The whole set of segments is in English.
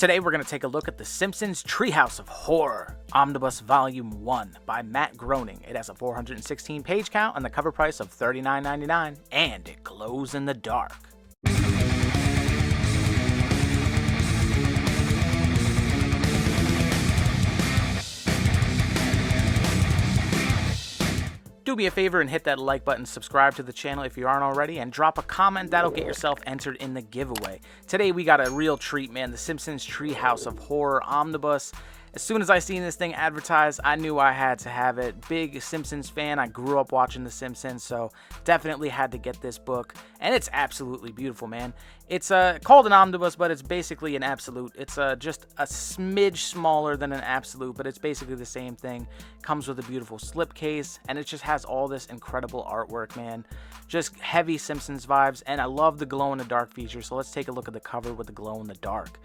Today we're going to take a look at the Simpsons Treehouse of Horror, Omnibus Volume 1 by Matt Groening. It has a 416 page count and the cover price of $39.99, and it glows in the dark. Do me a favor and hit that like button, subscribe to the channel if you aren't already, and drop a comment. That'll get yourself entered in the giveaway. Today we got a real treat, man. The Simpsons Treehouse of Horror Omnibus. As soon as I seen this thing advertised, I knew I had to have it. Big Simpsons fan. I grew up watching The Simpsons, so definitely had to get this book. And it's absolutely beautiful, man. It's called an omnibus, but it's basically an absolute. It's just a smidge smaller than an absolute, but it's basically the same thing. Comes with a beautiful slipcase, and it just has all this incredible artwork, man. Just heavy Simpsons vibes, and I love the glow-in-the-dark feature, so let's take a look at the cover with the glow-in-the-dark.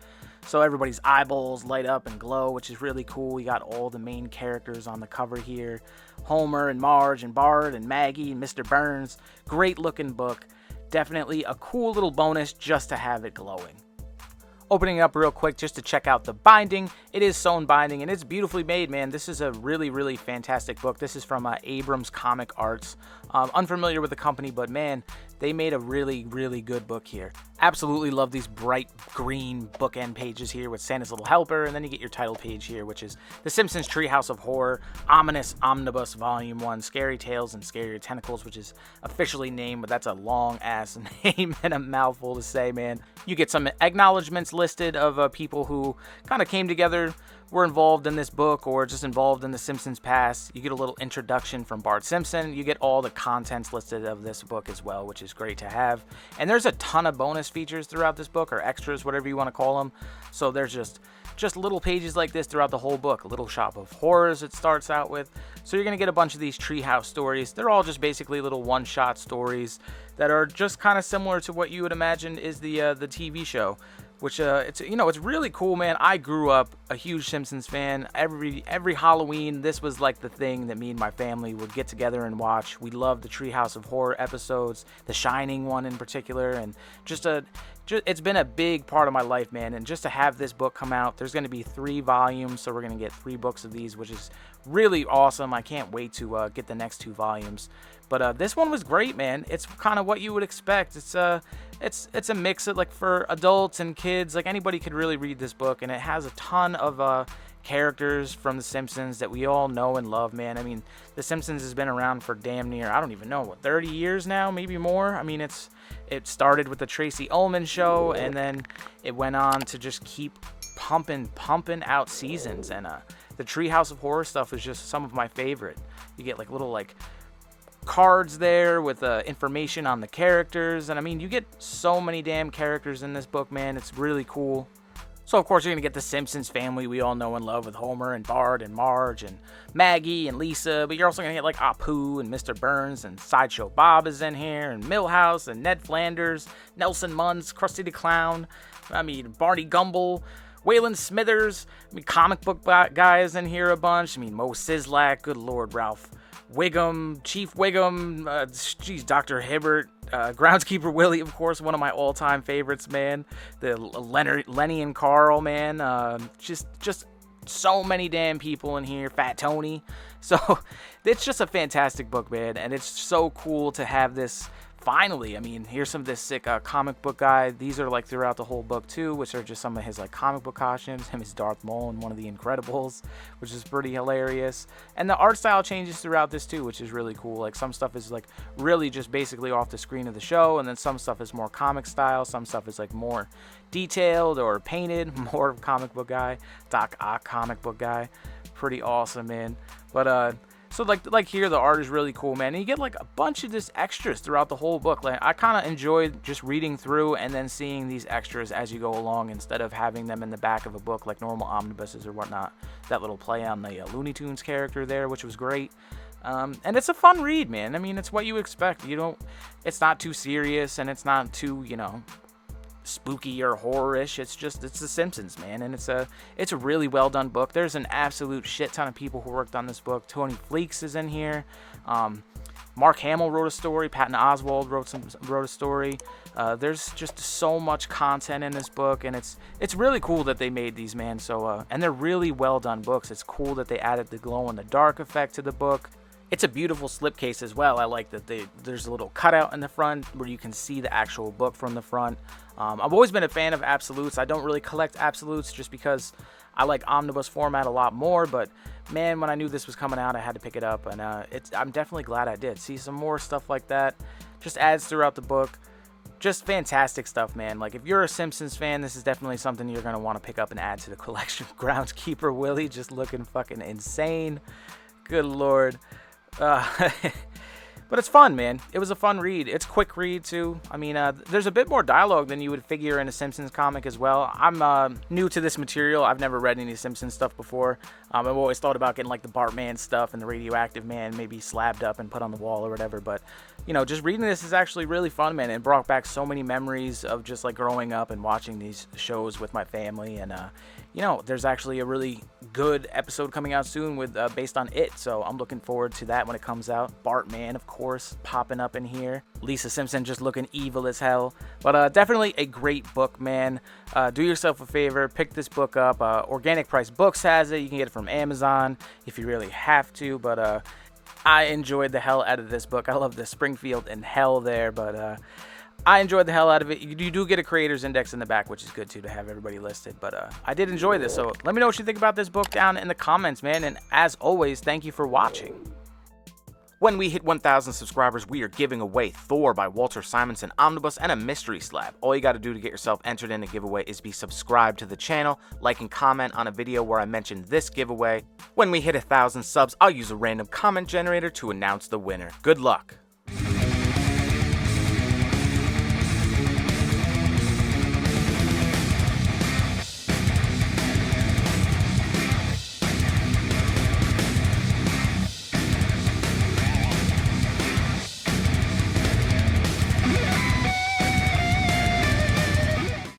So everybody's eyeballs light up and glow, which is really cool. We got all the main characters on the cover here. Homer and Marge and Bart and Maggie and Mr. Burns. Great looking book. Definitely a cool little bonus just to have it glowing. Opening it up real quick just to check out the binding. It is sewn binding and it's beautifully made, man. This is a really, really fantastic book. This is from Abrams Comic Arts. Unfamiliar with the company, but man, they made a really, really good book here. Absolutely love these bright green bookend pages here with Santa's Little Helper, and then you get your title page here, which is The Simpsons Treehouse of Horror, Ominous Omnibus Volume 1, Scary Tales and Scarier Tentacles, which is officially named, but that's a long-ass name and a mouthful to say, man. You get some acknowledgments listed of people who kind of came together, were involved in this book, or just involved in the Simpsons past. You get a little introduction from Bart Simpson. You get all the contents listed of this book as well, which is great to have. And there's a ton of bonus features throughout this book, or extras, whatever you want to call them. So there's just little pages like this throughout the whole book. A little shop of horrors it starts out with. So you're going to get a bunch of these treehouse stories. They're all just basically little one-shot stories that are just kind of similar to what you would imagine is the TV show. Which it's really cool, man. I grew up a huge Simpsons fan. Every Halloween, this was like the thing that me and my family would get together and watch. We loved the Treehouse of Horror episodes, the Shining one in particular, and it's been a big part of my life, man. And just to have this book come out, there's going to be 3 volumes, so we're going to get 3 books of these, which is really awesome. I can't wait to get the next 2 volumes. But this one was great, man. It's kind of what you would expect. It's a mix of, like, for adults and kids. Like, anybody could really read this book, and it has a ton of characters from The Simpsons that we all know and love, man. I mean, The Simpsons has been around for damn near, I don't even know, 30 years now, maybe more. I mean, it started with the Tracy Ullman show, and then it went on to just keep pumping out seasons. And the Treehouse of Horror stuff is just some of my favorite. You get like little cards there with information on the characters, and I mean, you get so many damn characters in this book, man. It's really cool. So of course you're gonna get the Simpsons family we all know and love with Homer and Bart and Marge and Maggie and Lisa, but you're also gonna get like Apu and Mr. Burns, and Sideshow Bob is in here, and Milhouse and Ned Flanders, Nelson Muntz, Krusty the Clown, I mean Barney Gumble, Waylon Smithers, I mean comic book guy is in here a bunch. I mean Mo Sizlak, good lord, Ralph Wiggum, Chief Wiggum, Dr. Hibbert, Groundskeeper Willie, of course, one of my all-time favorites, man. The Lenny and Carl, man. Just so many damn people in here. Fat Tony. So it's just a fantastic book, man, and it's so cool to have this. Finally, I mean, here's some of this sick comic book guy. These are like throughout the whole book too, which are just some of his like comic book costumes. Him as Darth Maul in one of the Incredibles, which is pretty hilarious. And the art style changes throughout this too, which is really cool. Like some stuff is like really just basically off the screen of the show, and then some stuff is more comic style. Some stuff is like more detailed or painted, more comic book guy. Doc Ock comic book guy, pretty awesome, man. But so like here, the art is really cool, man. And you get like a bunch of this extras throughout the whole book. Like I kind of enjoyed just reading through and then seeing these extras as you go along instead of having them in the back of a book like normal omnibuses or whatnot. That little play on the Looney Tunes character there, which was great. And it's a fun read, man. I mean, it's what you expect. It's not too serious and it's not too, spooky or horror-ish. It's The Simpsons, man, and it's a really well done book. There's an absolute shit ton of people who worked on this book. Tony Fleeks is in here. Mark Hamill wrote a story. Patton Oswalt wrote a story. There's just so much content in this book, and it's really cool that they made these, man. So and they're really well done books. It's cool that they added the glow in the dark effect to the book. It's a beautiful slipcase as well. I like that there's a little cutout in the front where you can see the actual book from the front. I've always been a fan of absolutes. I don't really collect absolutes just because I like omnibus format a lot more, but man, when I knew this was coming out, I had to pick it up, and I'm definitely glad I did. See some more stuff like that, just ads throughout the book. Just fantastic stuff, man. Like, if you're a Simpsons fan, this is definitely something you're going to want to pick up and add to the collection. Groundskeeper Willie just looking fucking insane. Good Lord. But it's fun, man. It was a fun read. It's a quick read, too. I mean, there's a bit more dialogue than you would figure in a Simpsons comic as well. I'm new to this material. I've never read any Simpsons stuff before. I've always thought about getting, like, the Bartman stuff and the Radioactive Man maybe slabbed up and put on the wall or whatever. But, you know, just reading this is actually really fun, man. It brought back so many memories of just, like, growing up and watching these shows with my family. And, you know, there's actually a really good episode coming out soon with based on it. So I'm looking forward to that when it comes out. Bartman, of course, popping up in here. Lisa Simpson just looking evil as hell. But definitely a great book, man. Do yourself a favor. Pick this book up. Organic Price Books has it. You can get it from Amazon if you really have to. But I enjoyed the hell out of this book. I love the Springfield and hell there. But I enjoyed the hell out of it. You do get a creator's index in the back, which is good, too, to have everybody listed. But I did enjoy this. So let me know what you think about this book down in the comments, man. And as always, thank you for watching. When we hit 1,000 subscribers, we are giving away Thor by Walter Simonson Omnibus and a mystery slab. All you got to do to get yourself entered in a giveaway is be subscribed to the channel, like and comment on a video where I mentioned this giveaway. When we hit 1,000 subs, I'll use a random comment generator to announce the winner. Good luck!